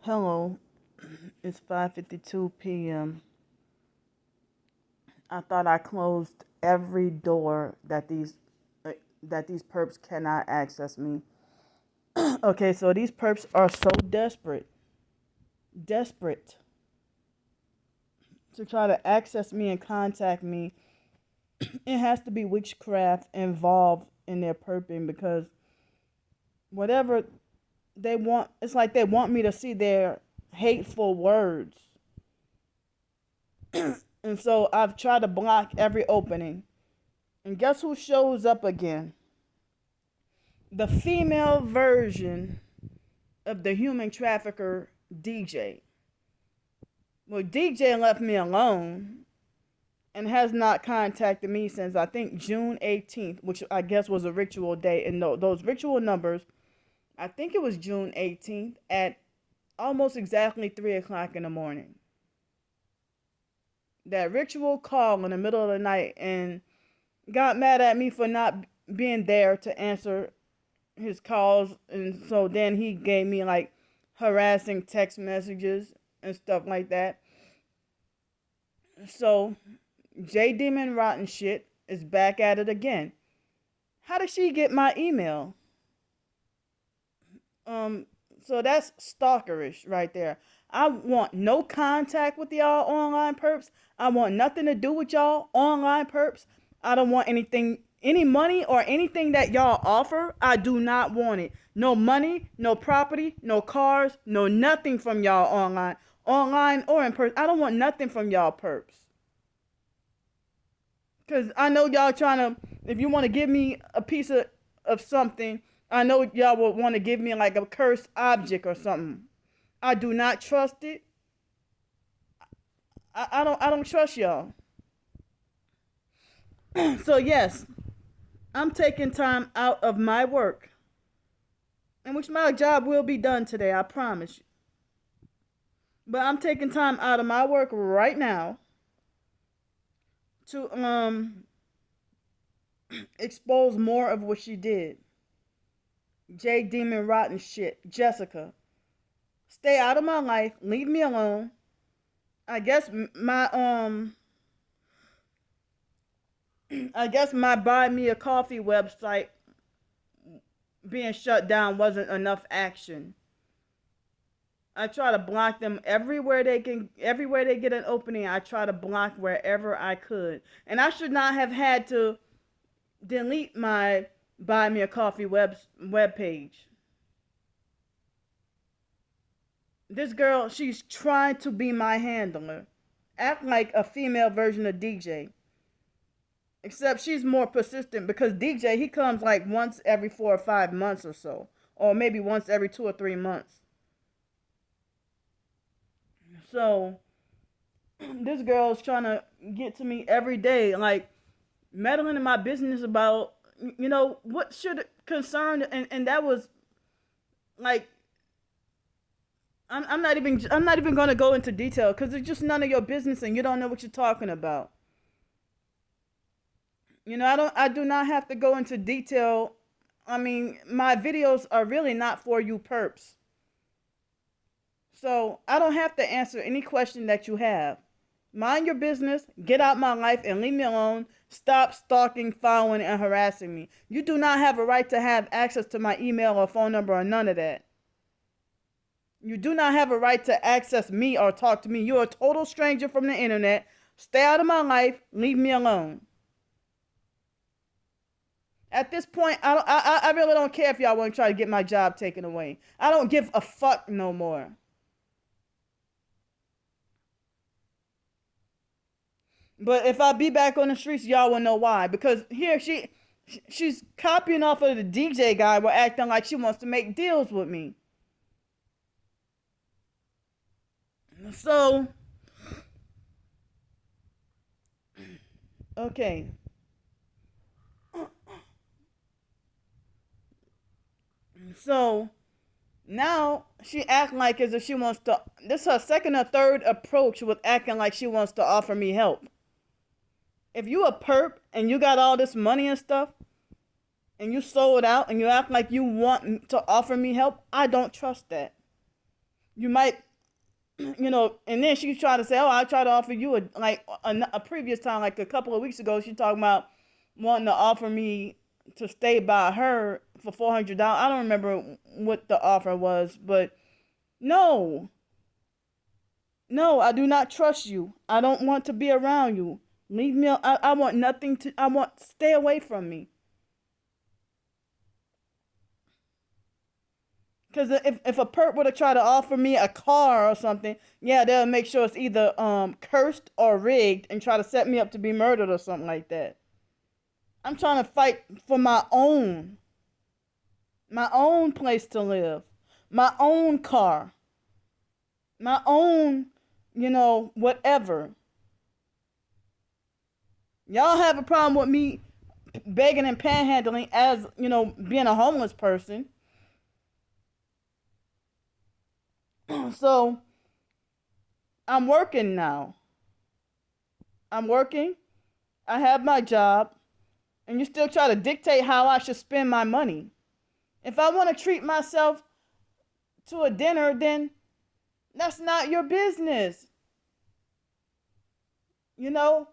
Hello, it's 5:52 p.m. I thought I closed every door that these perps cannot access me. Okay, so these perps are so desperate to try to access me and contact me. It has to be witchcraft involved in their perping because whatever they want, it's like they want me to see their hateful words. And so I've tried to block every opening. And guess who shows up again? The female version of the human trafficker DJ. Well, DJ left me alone and has not contacted me since I think June 18th, which I guess was a ritual day. And those ritual numbers, I think it was June 18th at almost exactly 3 o'clock in the morning. That ritual call in the middle of the night and got mad at me for not being there to answer his calls, and so then he gave me like harassing text messages and stuff like that. So J Demon Rotten Shit is back at it again. How did she get my email? So that's stalkerish right there. I want no contact with y'all online perps. I want nothing to do with y'all online perps. I don't want any money or anything that y'all offer. I do not want it. No money, no property, no cars, no nothing from y'all online or in person. I don't want nothing from y'all perps. Cause I know y'all trying to. If you want to give me a piece of something, I know y'all would want to give me like a cursed object or something. I do not trust it. I don't trust y'all. So yes, I'm taking time out of my work, in which my job will be done today, I promise you. But I'm taking time out of my work right now to expose more of what she did. J Demon Rotten Shit. Jessica, stay out of my life. Leave me alone. I guess my buy me a coffee website being shut down wasn't enough action. I try to block them everywhere they get an opening. I try to block wherever I could. And I should not have had to delete my buy me a coffee web page. This girl, she's trying to be my handler. Act like a female version of DJ. Except she's more persistent because DJ, he comes like once every 4 or 5 months or so. Or maybe once every 2 or 3 months. So, this girl's trying to get to me every day, like meddling in my business about, what should concern, and that was like, I'm not even gonna go into detail because it's just none of your business and you don't know what you're talking about. I do not have to go into detail. I mean, my videos are really not for you perps. So I don't have to answer any question that you have. Mind your business, get out my life, and leave me alone. Stop stalking, following, and harassing me. You do not have a right to have access to my email or phone number or none of that. You do not have a right to access me or talk to me. You're a total stranger from the internet. Stay out of my life. Leave me alone. At this point, I really don't care if y'all want to try to get my job taken away. I don't give a fuck no more. But if I be back on the streets, y'all will know why. Because here she's copying off of the DJ guy. We're acting like she wants to make deals with me. So, okay. So now she acting like as if she wants to. This is her second or third approach with acting like she wants to offer me help. If you a perp and you got all this money and stuff, and you sold out and you act like you want to offer me help, I don't trust that. You might, and then she tried to say, oh, I tried to offer you a previous time, like a couple of weeks ago, she talking about wanting to offer me to stay by her for $400. I don't remember what the offer was, but no, no, I do not trust you. I don't want to be around you. Leave me. I want nothing to. I want stay away from me. Because if a perp were to try to offer me a car or something, yeah, they'll make sure it's either cursed or rigged and try to set me up to be murdered or something like that. I'm trying to fight for my own place to live, my own car, my own, whatever. Y'all have a problem with me begging and panhandling as, being a homeless person. So I'm working now. I'm working. I have my job. And you still try to dictate how I should spend my money. If I want to treat myself to a dinner, then that's not your business. You know?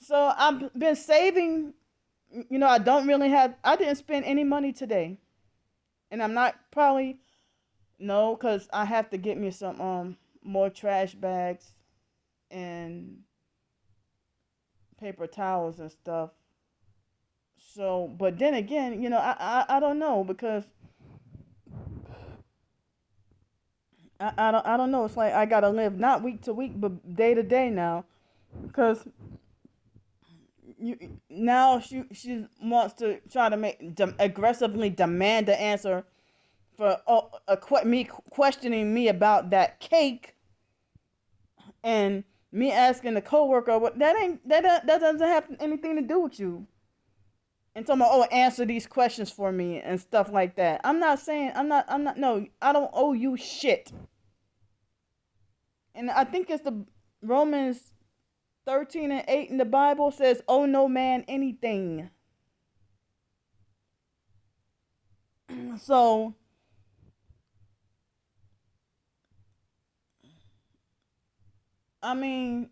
So I've been saving. I didn't spend any money today. And I'm not probably, no, because I have to get me some more trash bags and paper towels and stuff. So, but then again, I don't know, because I don't know. It's like I gotta live not week to week, but day to day now, because now she wants to try to aggressively demand the answer for me questioning me about that cake, and me asking the coworker what that doesn't have anything to do with you. And talking about, oh, answer these questions for me and stuff like that. I'm not, no, I don't owe you shit. And I think it's the Romans 13:8 in the Bible says, owe no man anything. So, I mean,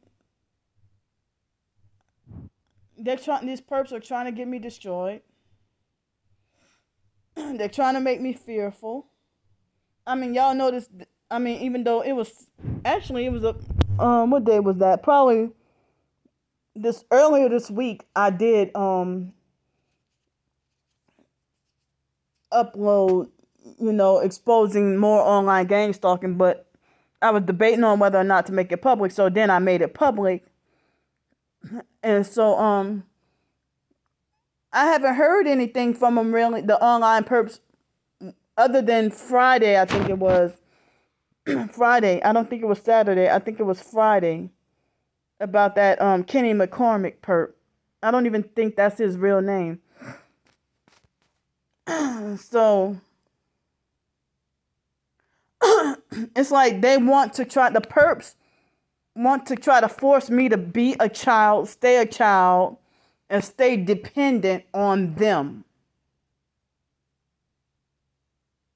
these perps are trying to get me destroyed. They're trying to make me fearful. I mean, y'all notice. I mean, even though it was a what day was that? Probably earlier this week. I did upload, exposing more online gang stalking, but I was debating on whether or not to make it public. So then I made it public, and so I haven't heard anything from them really, the online perps, other than Friday. I think it was Friday. I don't think it was Saturday. I think it was Friday, about that Kenny McCormick perp. I don't even think that's his real name. So it's like the perps want to try to force me to be a child, stay a child, and stay dependent on them.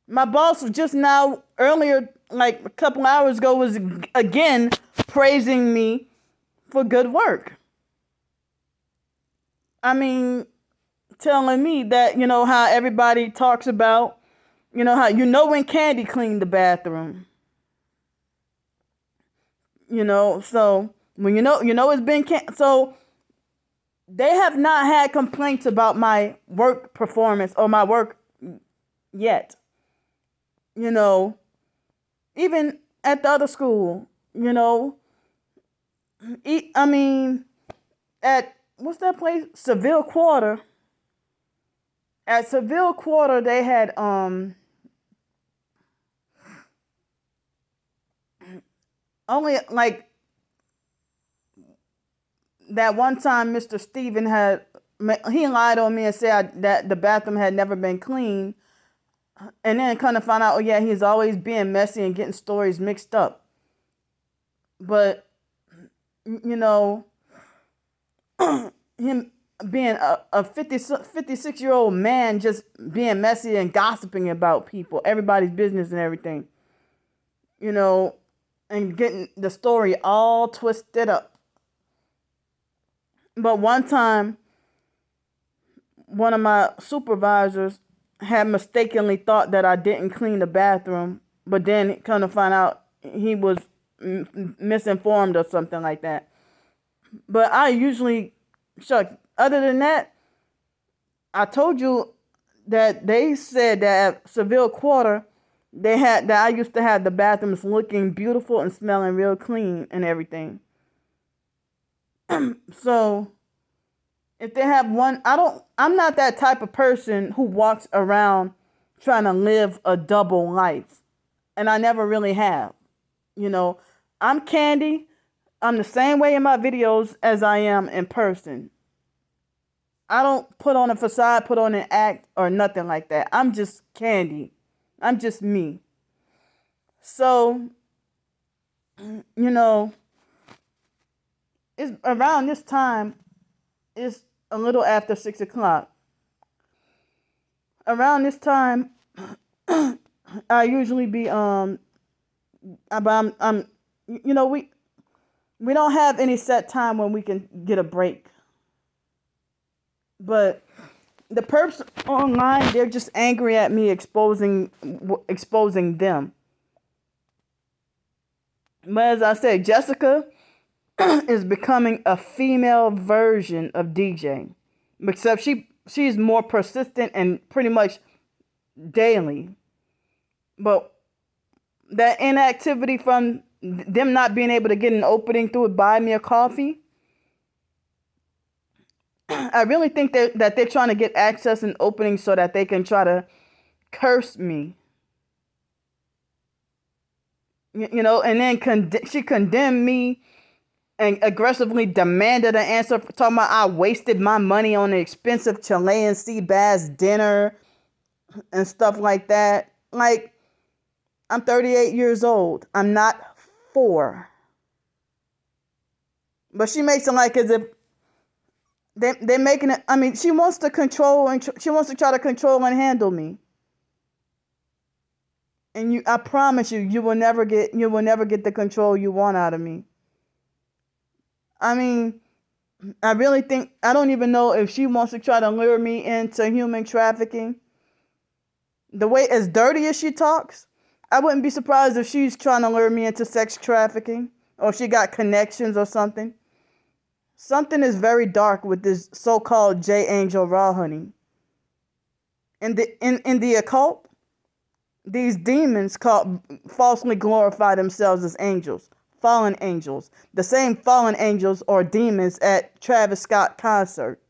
My boss was just now, earlier, like a couple hours ago, was again praising me for good work. I mean, telling me that, how everybody talks about, how, when Candy cleaned the bathroom. So when it's been so they have not had complaints about my work performance or my work yet. Even at the other school, I mean, at what's that place? Seville Quarter. At Seville Quarter, they had only like that one time Mr. Steven he lied on me and said that the bathroom had never been cleaned. And then kind of find out, oh yeah, he's always being messy and getting stories mixed up. But, him being a 56-year-old man just being messy and gossiping about people, everybody's business and everything. you know, and getting the story all twisted up. But one time, one of my supervisors had mistakenly thought that I didn't clean the bathroom, but then kind of find out he was misinformed or something like that. But I usually, Chuck, other than that, I told you that they said that at Seville Quarter, they had that I used to have the bathrooms looking beautiful and smelling real clean and everything. So if they have one, I'm not that type of person who walks around trying to live a double life. And I never really have. You know, I'm Candy. I'm the same way in my videos as I am in person. I don't put on a facade, put on an act, or nothing like that. I'm just Candy. I'm just me. So, you know, it's around this time, it's a little after 6 o'clock. Around this time, I usually be I'm you know, we don't have any set time when we can get a break. But the perps online, they're just angry at me exposing them. But as I said, Jessica is becoming a female version of DJ, except she's more persistent and pretty much daily. But that inactivity from them not being able to get an opening through Buy Me a Coffee, I really think that they're trying to get access and openings so that they can try to curse me. You know, and then she condemned me and aggressively demanded an answer, talking about I wasted my money on an expensive Chilean sea bass dinner and stuff like that. Like, I'm 38 years old. I'm not 4. But she makes it like as if they're making it. I mean, she wants to control and she wants to try to control and handle me. And I promise you will never get the control you want out of me. I mean, I really think, I don't even know if she wants to try to lure me into human trafficking. The way as dirty as she talks, I wouldn't be surprised if she's trying to lure me into sex trafficking or she got connections or something. Something is very dark with this so-called J Angel Raw Honey. In the occult, these demons falsely glorify themselves as angels, fallen angels, the same fallen angels or demons at Travis Scott concert.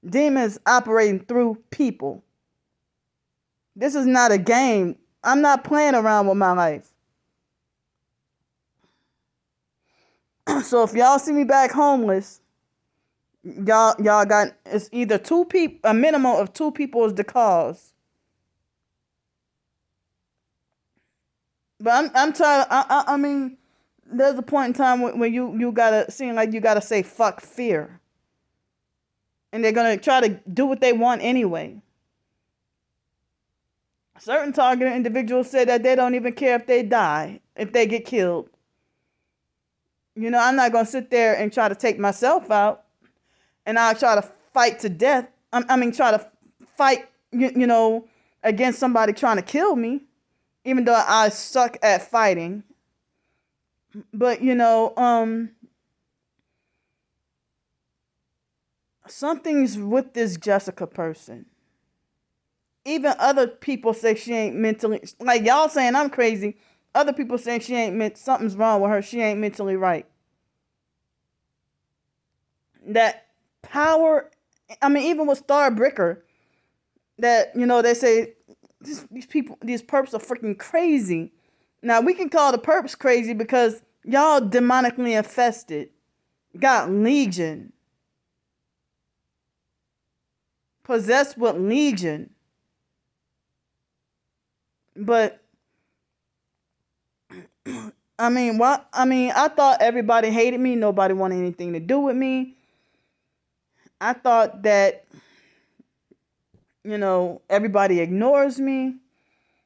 Demons operating through people. This is not a game. I'm not playing around with my life. So if y'all see me back homeless, y'all got, it's either 2 people, a minimum of 2 people is the cause. But I'm tired. I mean, there's a point in time when you gotta seem like you gotta say fuck fear, and they're gonna try to do what they want anyway. Certain targeted individuals said that they don't even care if they die, if they get killed. You know, I'm not gonna sit there and try to take myself out, and I'll try to fight to death. Try to fight, you know, against somebody trying to kill me, even though I suck at fighting. But, you know, something's with this Jessica person. Even other people say she ain't mentally, like y'all saying I'm crazy. Other people saying she ain't something's wrong with her. She ain't mentally right. That power, I mean, even with Starbricker, that, you know, they say these people, these perps are freaking crazy. Now, we can call the perps crazy because y'all demonically infested. Got legion. Possessed with legion. But, I mean, I thought everybody hated me. Nobody wanted anything to do with me. I thought that, you know, everybody ignores me.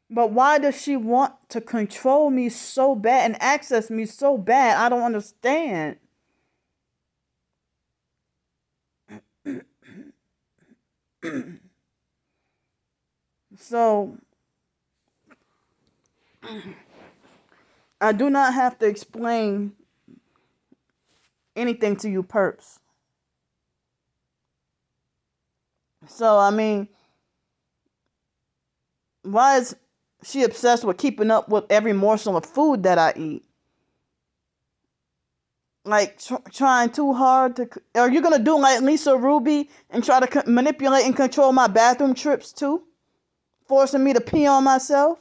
But why does she want to control me so bad and access me so bad? I don't understand. So, I do not have to explain anything to you perps. So, I mean, why is she obsessed with keeping up with every morsel of food that I eat? Like, trying too hard to... Are you going to do like Lisa Ruby and try to manipulate and control my bathroom trips too? Forcing me to pee on myself?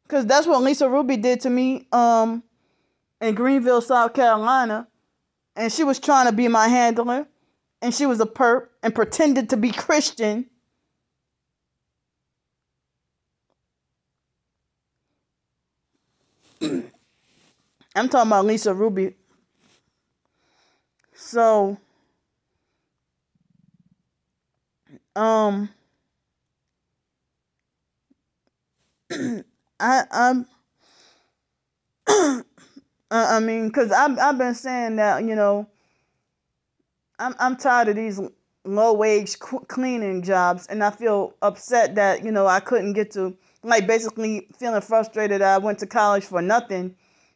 Because that's what Lisa Ruby did to me in Greenville, South Carolina. And she was trying to be my handler. And she was a perp and pretended to be Christian. I'm talking about Lisa Ruby. So, I I'm I mean, cause I've been saying that, you know, I'm tired of these low wage cleaning jobs, and I feel upset that, you know, I couldn't get to, like, basically feeling frustrated that I went to college for nothing,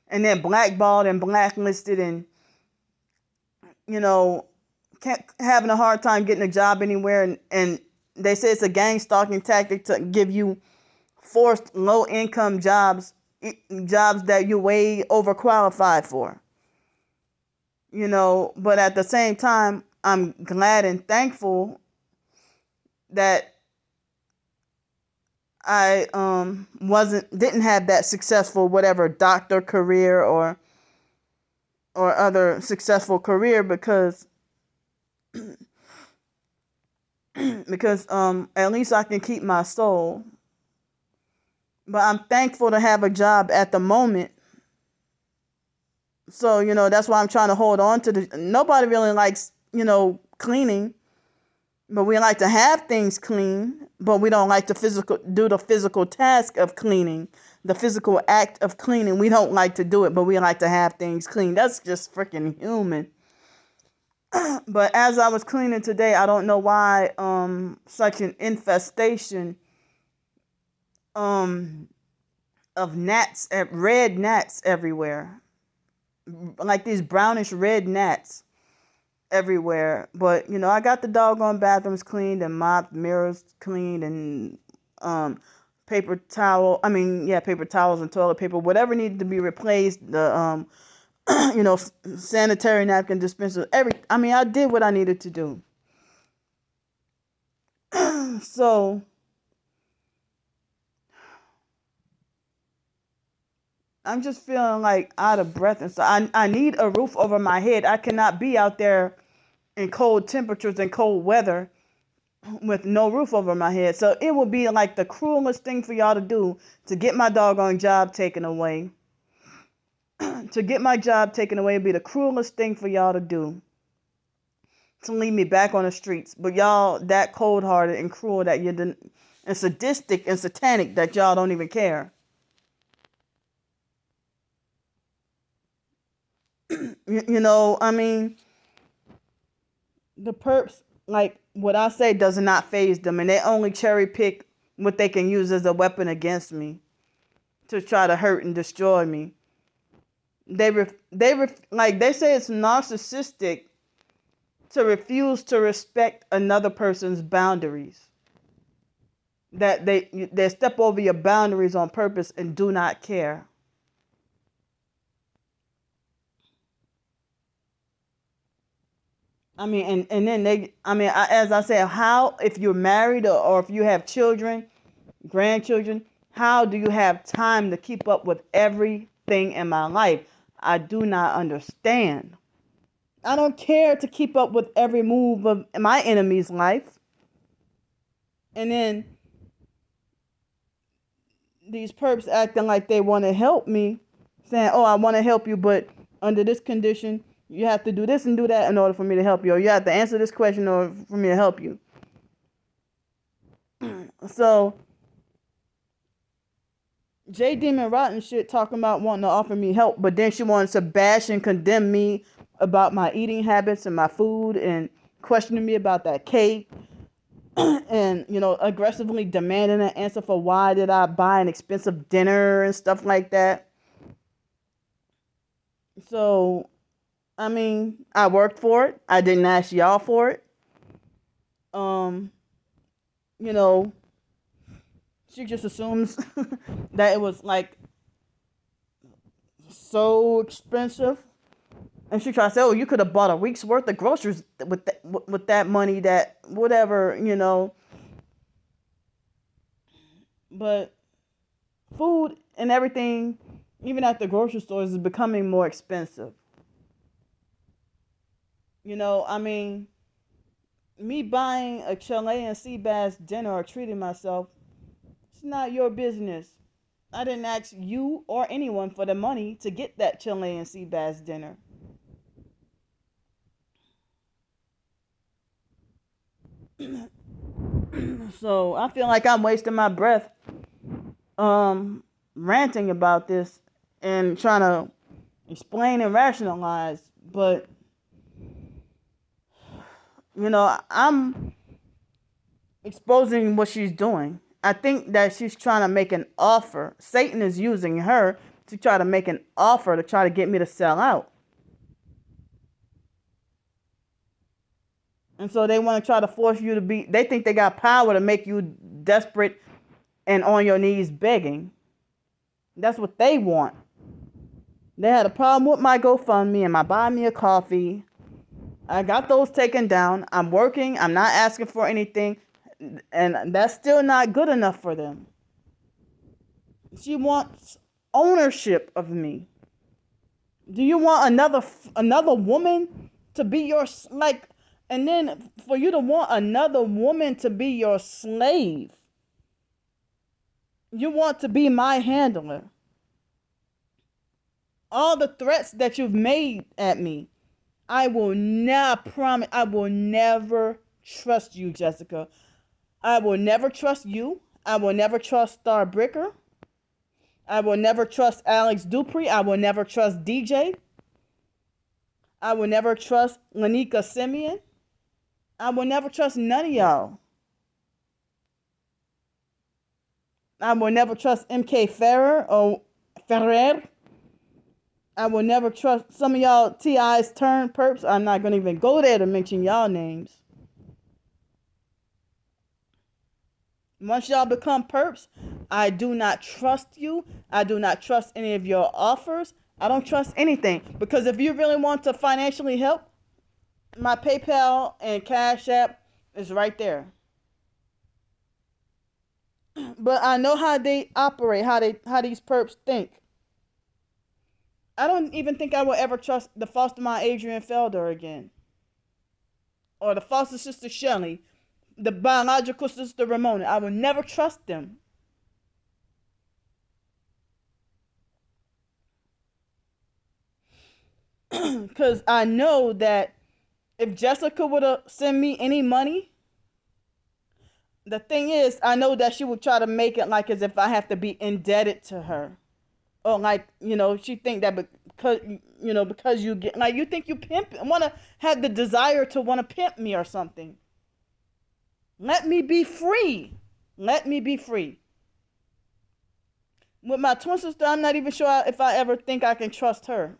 and then blackballed and blacklisted, and, you know, having a hard time getting a job anywhere, and they say it's a gang stalking tactic to give you forced low income jobs that you're way overqualified for. You know, but at the same time, I'm glad and thankful that I didn't have that successful whatever doctor career or other successful career, because at least I can keep my soul. But I'm thankful to have a job at the moment. So, you know, that's why I'm trying to hold on to the... Nobody really likes, you know, cleaning. But we like to have things clean. But we don't like to do the physical task of cleaning. The physical act of cleaning. We don't like to do it, but we like to have things clean. That's just freaking human. But as I was cleaning today, I don't know why such an infestation of gnats, red gnats everywhere. Like these brownish red gnats everywhere. But, you know, I got the doggone bathrooms cleaned and mopped, mirrors cleaned, and paper towels and toilet paper, whatever needed to be replaced, the you know, sanitary napkin dispenser, I did what I needed to do. So I'm just feeling like out of breath, and so I need a roof over my head. I cannot be out there in cold temperatures and cold weather with no roof over my head. So it would be like the cruelest thing for y'all to do, to get my doggone job taken away. To get my job taken away would be the cruelest thing for y'all to do. To leave me back on the streets. But y'all that cold-hearted and cruel that you didn't, and sadistic and satanic that y'all don't even care. You know, I mean, the perps, like what I say, does not faze them, and they only cherry pick what they can use as a weapon against me to try to hurt and destroy me. Like they say it's narcissistic to refuse to respect another person's boundaries. That they step over your boundaries on purpose and do not care. I mean, and then as I said, how, if you're married or if you have children, grandchildren, how do you have time to keep up with everything in my life? I do not understand. I don't care to keep up with every move of my enemy's life. And then these perps acting like they want to help me, saying, oh, I want to help you, but under this condition, you have to do this and do that in order for me to help you, or you have to answer this question in order for me to help you. So J Demon Rotten shit talking about wanting to offer me help, but then she wanted to bash and condemn me about my eating habits and my food and questioning me about that cake and, aggressively demanding an answer for why did I buy an expensive dinner and stuff like that. So, I mean, I worked for it. I didn't ask y'all for it. You know, she just assumes that it was like so expensive. And she tried to say, "Oh, you could have bought a week's worth of groceries with that money, that whatever." But food and everything, even at the grocery stores, is becoming more expensive. I mean, me buying a Chilean sea bass dinner or treating myself, it's not your business. I didn't ask you or anyone for the money to get that Chilean sea bass dinner. So I feel like I'm wasting my breath ranting about this and trying to explain and rationalize, but I'm exposing what she's doing. I think that she's trying to make an offer. Satan is using her to try to make an offer to try to get me to sell out. And so they want to try to force you to they think they got power to make you desperate and on your knees begging. That's what they want. They had a problem with my GoFundMe and my buy me a coffee. I got those taken down. I'm working. I'm not asking for anything. And that's still not good enough for them. She wants ownership of me. Do you want another woman to be your and then for you to want another woman to be your slave? You want to be my handler. All the threats that you've made at me, I will never trust you, Jessica. I will never trust you. I will never trust Starbricker. I will never trust Alex Dupree. I will never trust DJ. I will never trust Lanika Simeon. I will never trust none of y'all. I will never trust MK Ferrer. I will never trust some of y'all TI's turn perps. I'm not going to even go there to mention y'all names. Once y'all become perps, I do not trust you. I do not trust any of your offers. I don't trust anything. Because if you really want to financially help, my PayPal and Cash App is right there. But I know how they operate, how these perps think. I don't even think I will ever trust the foster mom Adrian Felder again. Or the foster sister Shelley. The biological sister Ramona. I will never trust them. Because I know that if Jessica would have sent me any money, the thing is, I know that she would try to make it like as if I have to be indebted to her. Or like, she think that because you get, like, you think you want to have the desire to want to pimp me or something. Let me be free. Let me be free. With my twin sister, I'm not even sure if I ever think I can trust her.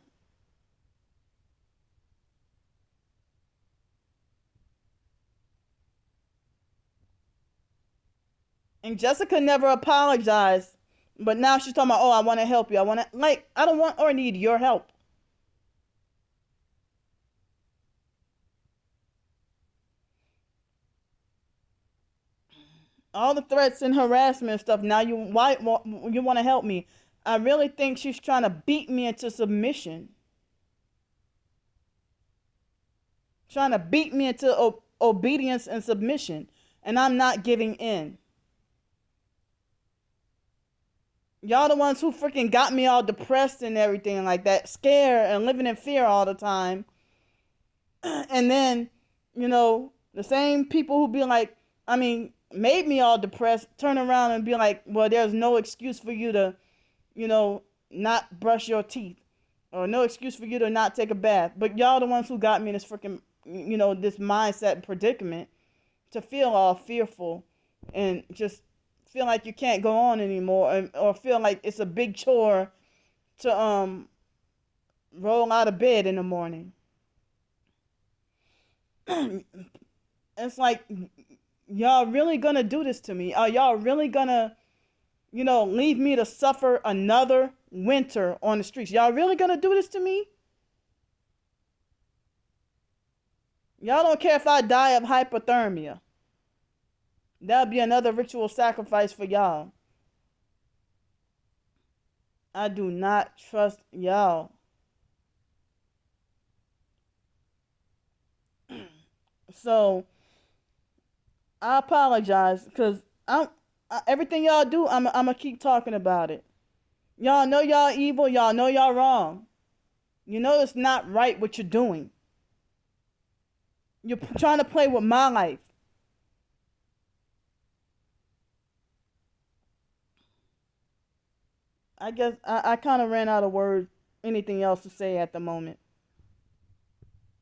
And Jessica never apologized. But now she's talking about, oh, I want to help you. I don't want or need your help. All the threats and harassment and stuff. Now you want to help me. I really think she's trying to beat me into submission. Trying to beat me into obedience and submission. And I'm not giving in. Y'all the ones who freaking got me all depressed and everything like that. Scared and living in fear all the time. And then, the same people who be like, made me all depressed, turn around and be like, well, there's no excuse for you to not brush your teeth, or no excuse for you to not take a bath. But y'all the ones who got me in this freaking, this mindset and predicament to feel all fearful and just feel like you can't go on anymore, or feel like it's a big chore to roll out of bed in the morning. It's like, y'all really gonna do this to me? Are y'all really gonna, leave me to suffer another winter on the streets? Y'all really gonna do this to me? Y'all don't care if I die of hypothermia. That'll be another ritual sacrifice for y'all. I do not trust y'all. So I apologize because everything y'all do, I'm gonna keep talking about it. Y'all know y'all evil. Y'all know y'all wrong. You know it's not right what you're doing. You're trying to play with my life. I guess I kind of ran out of words, anything else to say at the moment.